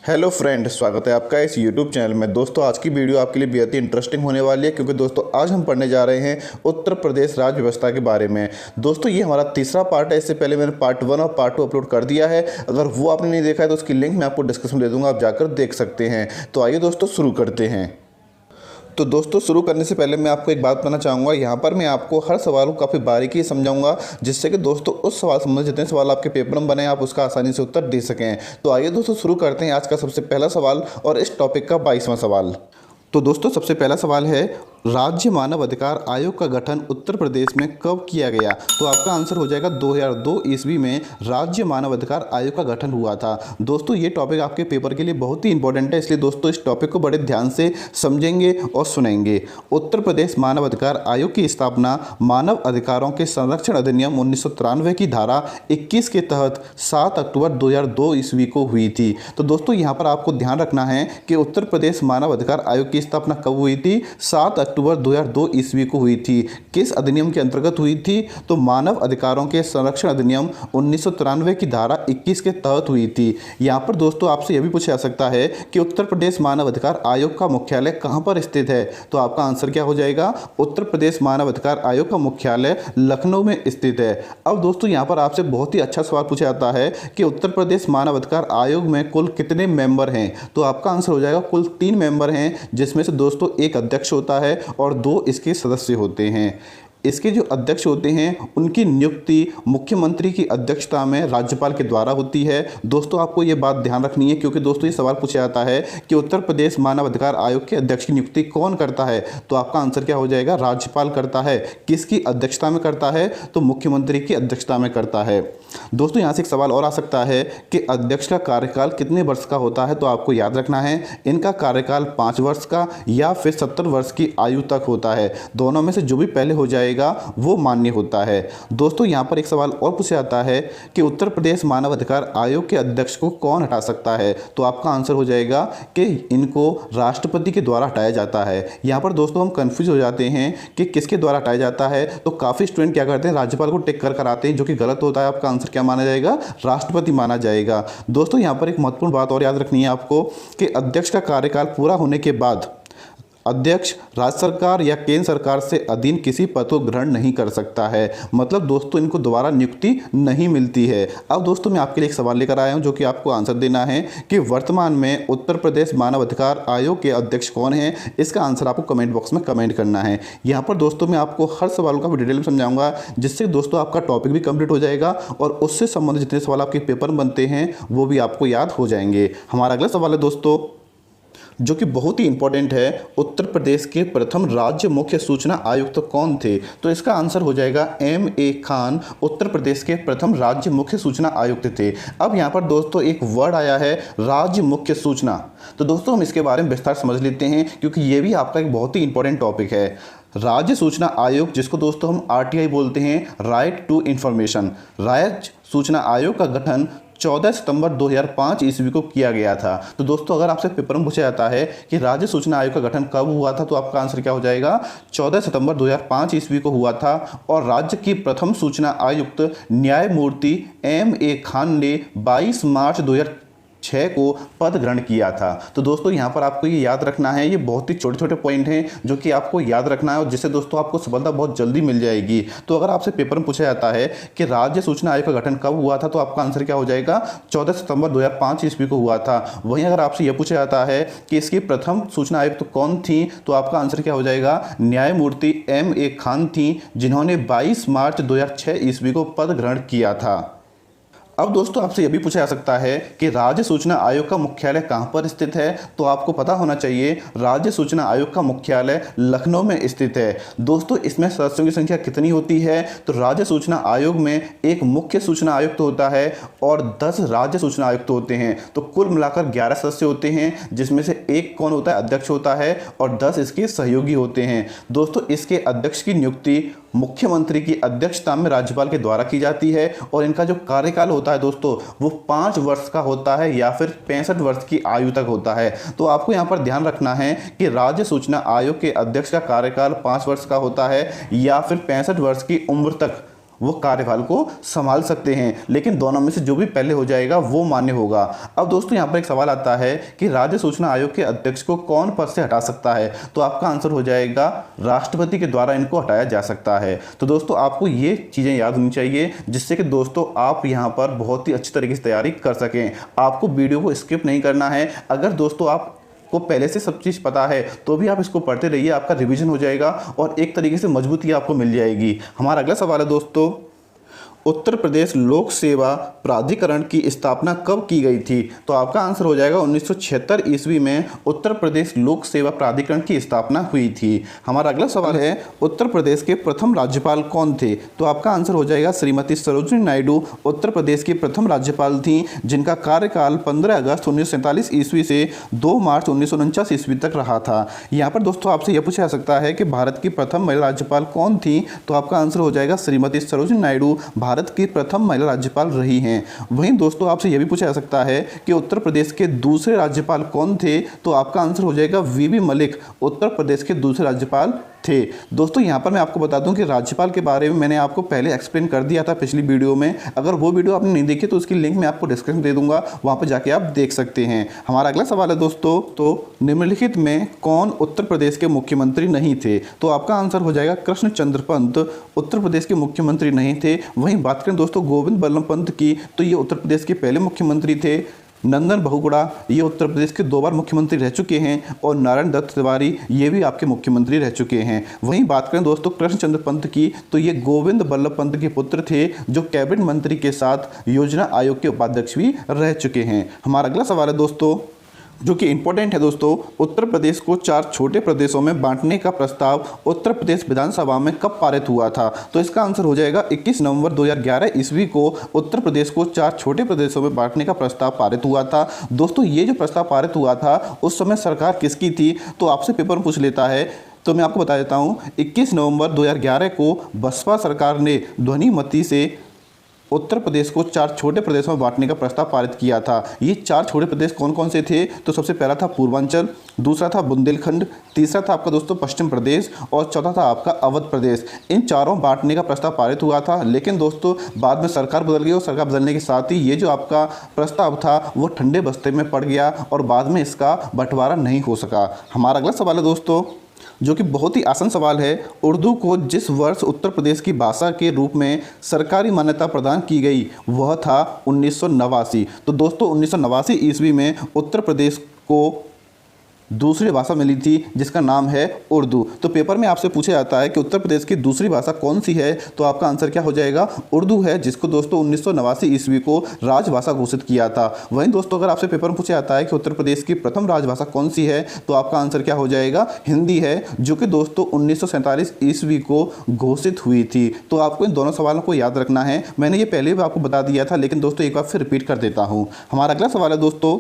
Hello friend, स्वागत है आपका इस यूट्यूब चैनल में। दोस्तों, आज की वीडियो आपके लिए बेहद ही इंटरेस्टिंग होने वाली है, क्योंकि दोस्तों आज हम पढ़ने जा रहे हैं उत्तर प्रदेश राज्य व्यवस्था के बारे में। दोस्तों, ये हमारा तीसरा पार्ट है। इससे पहले मैंने पार्ट 1 और पार्ट 2 अपलोड कर दिया है। अगर वो आपने नहीं देखा है तो उसकी लिंक मैं आपको डिस्क्रिप्शन में दे दूँगा, आप जाकर देख सकते हैं। तो आइए दोस्तों शुरू करते हैं। तो दोस्तों, शुरू करने से पहले मैं आपको एक बात बताना चाहूँगा। यहाँ पर मैं आपको हर सवाल को काफ़ी बारीकी से समझाऊंगा, जिससे कि दोस्तों उस सवाल संबंधित जितने सवाल आपके पेपर में बने आप उसका आसानी से उत्तर दे सकें। तो आइए दोस्तों शुरू करते हैं आज का सबसे पहला सवाल और इस टॉपिक का 22वां सवाल। तो दोस्तों, सबसे पहला सवाल है, राज्य मानव अधिकार आयोग का गठन उत्तर प्रदेश में कब किया गया? तो आपका आंसर हो जाएगा 2002 ईस्वी में राज्य मानव अधिकार आयोग का गठन हुआ था। दोस्तों, ये टॉपिक आपके पेपर के लिए बहुत ही इंपॉर्टेंट है, इसलिए दोस्तों इस टॉपिक को बड़े ध्यान से समझेंगे और सुनेंगे। उत्तर प्रदेश मानव अधिकार आयोग की स्थापना मानव अधिकारों के संरक्षण अधिनियम 1993 की धारा 21 के तहत 7 अक्टूबर 2002 ईस्वी को हुई थी। तो दोस्तों, यहाँ पर आपको ध्यान रखना है कि उत्तर प्रदेश मानव अधिकार आयोग की स्थापना कब हुई थी? 7 अक्टूबर 2002 ईस्वी को हुई थी। किस अधिनियम के अंतर्गत हुई थी? तो मानव अधिकारों के संरक्षण अधिनियम 1993 की धारा 21 के तहत हुई थी। यहाँ पर दोस्तों आपसे यह भी पूछा जा सकता है कि उत्तर प्रदेश मानव अधिकार आयोग का मुख्यालय कहाँ पर स्थित है? तो आपका आंसर क्या हो जाएगा? उत्तर प्रदेश मानव अधिकार आयोग का मुख्यालय लखनऊ में स्थित है। अब दोस्तों, यहाँ पर आपसे बहुत ही अच्छा सवाल पूछा जाता है कि उत्तर प्रदेश मानव अधिकार आयोग में कुल कितने मेंबर हैं? तो आपका आंसर हो जाएगा कुल 3 मेंबर हैं, जिसमें से दोस्तों एक अध्यक्ष होता है और 2 इसके सदस्य होते हैं। इसके जो अध्यक्ष होते हैं उनकी नियुक्ति मुख्यमंत्री की अध्यक्षता में राज्यपाल के द्वारा होती है। दोस्तों, आपको ये बात ध्यान रखनी है, क्योंकि दोस्तों ये सवाल पूछा जाता है कि उत्तर प्रदेश मानव अधिकार आयोग के अध्यक्ष की नियुक्ति कौन करता है? तो आपका आंसर क्या हो जाएगा? राज्यपाल करता है। किसकी अध्यक्षता में करता है? तो मुख्यमंत्री की अध्यक्षता में करता है। दोस्तों, यहाँ से एक सवाल और आ सकता है कि अध्यक्ष का कार्यकाल कितने वर्ष का होता है? तो आपको याद रखना है, इनका कार्यकाल 5 वर्ष का या फिर 70 वर्ष की आयु तक होता है। दोनों में से जो भी पहले हो जाएगा वो मान्य होता है। दोस्तों, यहाँ पर एक सवाल और पूछा जाता है कि उत्तर प्रदेश मानव अधिकार आयोग के अध्यक्ष को कौन हटा सकता है? तो आपका आंसर हो जाएगा कि इनको राष्ट्रपति के द्वारा हटाया जाता है। यहाँ पर दोस्तों हम कंफ्यूज हो जाते हैं कि किसके द्वारा हटाया जाता है। तो काफ़ी स्टूडेंट क्या करते हैं, राज्यपाल को टिक कर कराते हैं, जो कि गलत होता है। आपका आंसर क्या माना जाएगा? राष्ट्रपति माना जाएगा। दोस्तों, यहाँ पर एक महत्वपूर्ण बात और याद रखनी है आपको कि अध्यक्ष का कार्यकाल पूरा होने के बाद अध्यक्ष राज्य सरकार या केंद्र सरकार से अधीन किसी पद को ग्रहण नहीं कर सकता है। मतलब दोस्तों, इनको दोबारा नियुक्ति नहीं मिलती है। अब दोस्तों, मैं आपके लिए एक सवाल लेकर आया हूं, जो कि आपको आंसर देना है कि वर्तमान में उत्तर प्रदेश मानव अधिकार आयोग के अध्यक्ष कौन हैं। इसका आंसर आपको कमेंट बॉक्स में कमेंट करना है। यहाँ पर दोस्तों मैं आपको हर सवाल का डिटेल में समझाऊंगा, जिससे दोस्तों आपका टॉपिक भी कंप्लीट हो जाएगा और उससे संबंधित जितने सवाल आपके पेपर में बनते हैं वो भी आपको याद हो जाएंगे। हमारा अगला सवाल है दोस्तों, जो कि बहुत ही इंपॉर्टेंट है, उत्तर प्रदेश के प्रथम राज्य मुख्य सूचना आयुक्त तो कौन थे? तो इसका आंसर हो जाएगा M.A. खान उत्तर प्रदेश के प्रथम राज्य मुख्य सूचना आयुक्त थे। अब यहाँ पर दोस्तों एक वर्ड आया है, राज्य मुख्य सूचना। तो दोस्तों हम इसके बारे में विस्तार समझ लेते हैं, क्योंकि ये भी आपका एक बहुत ही इंपॉर्टेंट टॉपिक है। राज्य सूचना आयोग, जिसको दोस्तों हम RTI बोलते हैं, राइट टू इंफॉर्मेशन, राज्य सूचना आयोग का गठन 14 सितंबर 2005 ईस्वी को किया गया था। तो दोस्तों अगर आपसे पेपर में पूछा जाता है कि राज्य सूचना आयोग का गठन कब हुआ था, तो आपका आंसर क्या हो जाएगा? 14 सितंबर 2005 ईस्वी को हुआ था। और राज्य की प्रथम सूचना आयुक्त न्यायमूर्ति M.A. खान ने 22 मार्च 2006 को पद ग्रहण किया था। तो दोस्तों यहाँ पर आपको ये याद रखना है, ये बहुत ही छोटे छोटे पॉइंट हैं जो कि आपको याद रखना है और जिससे दोस्तों आपको सफलता बहुत जल्दी मिल जाएगी। तो अगर आपसे पेपर में पूछा जाता है कि राज्य सूचना आयोग का गठन कब हुआ था, तो आपका आंसर क्या हो जाएगा? 14 सितंबर 2005 ईस्वी को हुआ था। वहीं अगर आपसे यह पूछा जाता है कि इसकी प्रथम सूचना आयुक्त तो कौन थी, तो आपका आंसर क्या हो जाएगा? न्यायमूर्ति M.A. खान थी, जिन्होंने 22 मार्च 2006 ईस्वी को पद ग्रहण किया था। अब दोस्तों आपसे यह भी पूछा जा सकता है कि राज्य सूचना आयोग का मुख्यालय कहां पर स्थित है, तो आपको पता होना चाहिए राज्य सूचना आयोग का मुख्यालय लखनऊ में स्थित है। दोस्तों इसमें सदस्यों की संख्या कितनी होती है? तो राज्य सूचना आयोग में एक मुख्य सूचना आयुक्त होता है और 10 राज्य सूचना आयुक्त होते हैं। तो कुल मिलाकर 11 सदस्य होते हैं, जिसमें से एक कौन होता है? अध्यक्ष होता है और 10 इसके सहयोगी होते हैं। दोस्तों इसके अध्यक्ष की नियुक्ति मुख्यमंत्री की अध्यक्षता में राज्यपाल के द्वारा की जाती है और इनका जो कार्यकाल होता है दोस्तों वो 5 वर्ष का होता है या फिर 65 वर्ष की आयु तक होता है। तो आपको यहाँ पर ध्यान रखना है कि राज्य सूचना आयोग के अध्यक्ष का कार्यकाल 5 वर्ष का होता है या फिर 65 वर्ष की उम्र तक वो कार्यभार को संभाल सकते हैं, लेकिन दोनों में से जो भी पहले हो जाएगा वो मान्य होगा। अब दोस्तों यहाँ पर एक सवाल आता है कि राज्य सूचना आयोग के अध्यक्ष को कौन पद से हटा सकता है, तो आपका आंसर हो जाएगा राष्ट्रपति के द्वारा इनको हटाया जा सकता है। तो दोस्तों आपको ये चीज़ें याद होनी चाहिए, जिससे कि दोस्तों आप यहाँ पर बहुत ही अच्छी तरीके से तैयारी कर सकें। आपको वीडियो को स्किप नहीं करना है। अगर दोस्तों आप को पहले से सब चीज़ पता है तो भी आप इसको पढ़ते रहिए, आपका रिवीजन हो जाएगा और एक तरीके से मजबूती आपको मिल जाएगी। हमारा अगला सवाल है दोस्तों, उत्तर प्रदेश लोक सेवा प्राधिकरण की स्थापना कब की गई थी, तो आपका आंसर हो जाएगा 1976 ईस्वी में उत्तर प्रदेश लोक सेवा प्राधिकरण की स्थापना हुई थी। हमारा अगला सवाल है, उत्तर प्रदेश के प्रथम राज्यपाल कौन थे, तो आपका आंसर हो जाएगा श्रीमती सरोजिनी नायडू उत्तर प्रदेश की प्रथम राज्यपाल थी, जिनका कार्यकाल 15 अगस्त 1947 ईस्वी से 2 मार्च 1949 ईस्वी तक रहा था। यहाँ पर दोस्तों आपसे यह पूछा जा सकता है कि भारत की प्रथम महिला राज्यपाल कौन थी, तो आपका आंसर हो जाएगा श्रीमती सरोजिनी नायडू भारत की प्रथम महिला राज्यपाल रही हैं। वहीं दोस्तों आपसे यह भी पूछा जा सकता है कि उत्तर प्रदेश के दूसरे राज्यपाल कौन थे, तो आपका आंसर हो जाएगा वीबी मलिक उत्तर प्रदेश के दूसरे राज्यपाल थे। दोस्तों यहाँ पर मैं आपको बता दूं कि राज्यपाल के बारे में मैंने आपको पहले एक्सप्लेन कर दिया था पिछली वीडियो में। अगर वो वीडियो आपने नहीं देखी तो उसकी लिंक मैं आपको डिस्क्रिप्शन दे दूंगा, वहाँ पर जाके आप देख सकते हैं। हमारा अगला सवाल है दोस्तों, तो निम्नलिखित में कौन उत्तर प्रदेश के मुख्यमंत्री नहीं थे, तो आपका आंसर हो जाएगा कृष्ण चंद्र पंत उत्तर प्रदेश के मुख्यमंत्री नहीं थे। वहीं बात करें दोस्तों गोविंद बल्लभ पंत की, तो ये उत्तर प्रदेश के पहले मुख्यमंत्री थे। नंदन बहुगुणा ये उत्तर प्रदेश के 2 बार मुख्यमंत्री रह चुके हैं, और नारायण दत्त तिवारी ये भी आपके मुख्यमंत्री रह चुके हैं। वहीं बात करें दोस्तों कृष्णचंद्र पंत की, तो ये गोविंद बल्लभ पंत के पुत्र थे, जो कैबिनेट मंत्री के साथ योजना आयोग के उपाध्यक्ष भी रह चुके हैं। हमारा अगला सवाल है दोस्तों, जो कि इंपॉर्टेंट है दोस्तों, उत्तर प्रदेश को 4 छोटे प्रदेशों में बांटने का प्रस्ताव उत्तर प्रदेश विधानसभा में कब पारित हुआ था, तो इसका आंसर हो जाएगा 21 नवंबर 2011 ईस्वी को उत्तर प्रदेश को 4 छोटे प्रदेशों में बांटने का प्रस्ताव पारित हुआ था। दोस्तों ये जो प्रस्ताव पारित हुआ था उस समय सरकार किसकी थी, तो आपसे पेपर में पूछ लेता है, तो मैं आपको बता देता हूँ 21 नवंबर 2011 को बसपा सरकार ने ध्वनिमति से उत्तर प्रदेश को 4 छोटे प्रदेशों में बांटने का प्रस्ताव पारित किया था। ये 4 छोटे प्रदेश कौन कौन से थे, तो सबसे पहला था पूर्वांचल, दूसरा था बुंदेलखंड, तीसरा था आपका दोस्तों पश्चिम प्रदेश, और चौथा था आपका अवध प्रदेश। इन चारों बांटने का प्रस्ताव पारित हुआ था, लेकिन दोस्तों बाद में सरकार बदल गई और सरकार बदलने के साथ ही ये जो आपका प्रस्ताव था वो ठंडे बस्ते में पड़ गया और बाद में इसका बंटवारा नहीं हो सका। हमारा अगला सवाल है दोस्तों, जो कि बहुत ही आसान सवाल है, उर्दू को जिस वर्ष उत्तर प्रदेश की भाषा के रूप में सरकारी मान्यता प्रदान की गई वह था 1989। तो दोस्तों 1989 ईस्वी में उत्तर प्रदेश को दूसरी भाषा मिली थी जिसका नाम है उर्दू। तो पेपर में आपसे पूछा जाता है कि उत्तर प्रदेश की दूसरी भाषा कौन सी है, तो आपका आंसर क्या हो जाएगा, उर्दू है, जिसको दोस्तों 1989 ईस्वी को राजभाषा घोषित किया था। वहीं दोस्तों अगर आपसे पेपर में पूछा जाता है कि उत्तर प्रदेश की प्रथम राजभाषा कौन सी है, तो आपका आंसर क्या हो जाएगा, हिंदी है, जो कि दोस्तों 1947 ईस्वी को घोषित हुई थी। तो आपको इन दोनों सवालों को याद रखना है। मैंने ये पहले भी आपको बता दिया था, लेकिन दोस्तों एक बार फिर रिपीट कर देता हूँ। हमारा अगला सवाल है दोस्तों,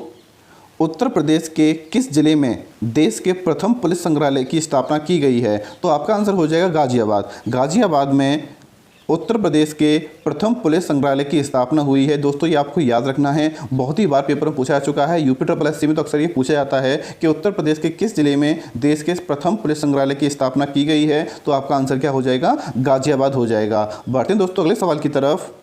उत्तर प्रदेश के किस जिले में देश के प्रथम पुलिस संग्रहालय की स्थापना की गई है, तो आपका आंसर हो जाएगा गाजियाबाद। गाजियाबाद में उत्तर प्रदेश के प्रथम पुलिस संग्रहालय की स्थापना हुई है। दोस्तों ये आपको याद रखना है, बहुत ही बार पेपर में पूछा जा चुका है। UPSSC में तो अक्सर ये पूछा जाता है कि उत्तर प्रदेश के किस जिले में देश के प्रथम पुलिस संग्रहालय की स्थापना की गई है, तो आपका आंसर क्या हो जाएगा, गाजियाबाद हो जाएगा। बढ़ते हैं दोस्तों अगले सवाल की तरफ।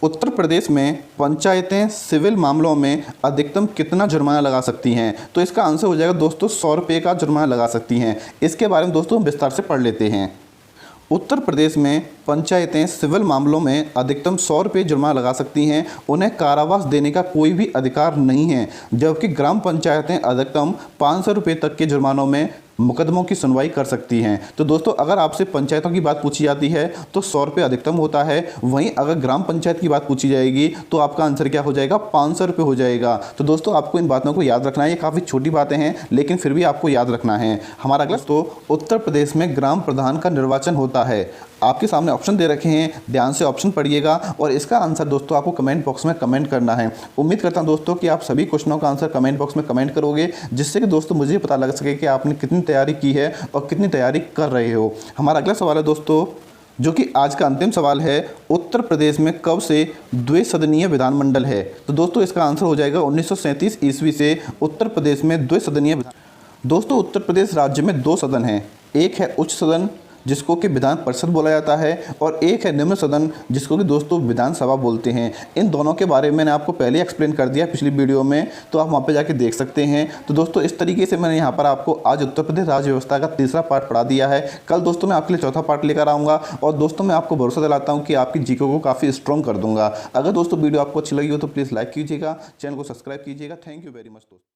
उत्तर प्रदेश में पंचायतें सिविल मामलों में अधिकतम कितना जुर्माना लगा सकती हैं, तो इसका आंसर हो जाएगा दोस्तों 100 रुपये का जुर्माना लगा सकती हैं। इसके बारे में दोस्तों विस्तार से पढ़ लेते हैं। उत्तर प्रदेश में पंचायतें सिविल मामलों में अधिकतम 100 रुपये जुर्माना लगा सकती हैं। उन्हें कारावास देने का कोई भी अधिकार नहीं है, जबकि ग्राम पंचायतें अधिकतम 500 रुपये तक के जुर्मानों में मुकदमों की सुनवाई कर सकती हैं। तो दोस्तों अगर आपसे पंचायतों की बात पूछी जाती है तो 100 रुपये अधिकतम होता है। वहीं अगर ग्राम पंचायत की बात पूछी जाएगी तो आपका आंसर क्या हो जाएगा, 500 रुपये हो जाएगा। तो दोस्तों आपको इन बातों को याद रखना है। ये काफ़ी छोटी बातें हैं लेकिन फिर भी आपको याद रखना है। हमारा अगला तो उत्तर प्रदेश में ग्राम प्रधान का निर्वाचन होता है। आपके सामने ऑप्शन दे रखे हैं, ध्यान से ऑप्शन पढ़िएगा और इसका आंसर दोस्तों आपको कमेंट बॉक्स में कमेंट करना है। उम्मीद करता हूं दोस्तों कि आप सभी क्वेश्चनों का आंसर कमेंट बॉक्स में कमेंट करोगे, जिससे कि दोस्तों मुझे पता लग सके कि आपने कितनी तैयारी की है और कितनी तैयारी कर रहे हो। हमारा अगला सवाल है दोस्तों, जो कि आज का अंतिम सवाल है, उत्तर प्रदेश में कब से द्विसदनीय विधानमंडल है? तो दोस्तों इसका आंसर हो जाएगा 1937 ईस्वी से उत्तर प्रदेश में द्विसदनीय। दोस्तों उत्तर प्रदेश राज्य में 2 सदन हैं, एक है उच्च सदन जिसको कि विधान परिषद बोला जाता है, और एक है निम्न सदन जिसको कि दोस्तों विधानसभा बोलते हैं। इन दोनों के बारे में मैंने आपको पहले एक्सप्लेन कर दिया पिछली वीडियो में, तो आप वहाँ पे जाके देख सकते हैं। तो दोस्तों इस तरीके से मैंने यहाँ पर आपको आज उत्तर प्रदेश राज्य व्यवस्था का तीसरा पार्ट पढ़ा दिया है। कल दोस्तों मैं आपके लिए चौथा पार्ट लेकर आऊँगा, और दोस्तों मैं आपको भरोसा दिलाता हूँ कि आपकी जीके को काफ़ी स्ट्रॉन्ग कर दूंगा। अगर दोस्तों वीडियो आपको अच्छी लगी हो तो प्लीज़ लाइक कीजिएगा, चैनल को सब्सक्राइब कीजिएगा। थैंक यू वेरी मच दोस्तों।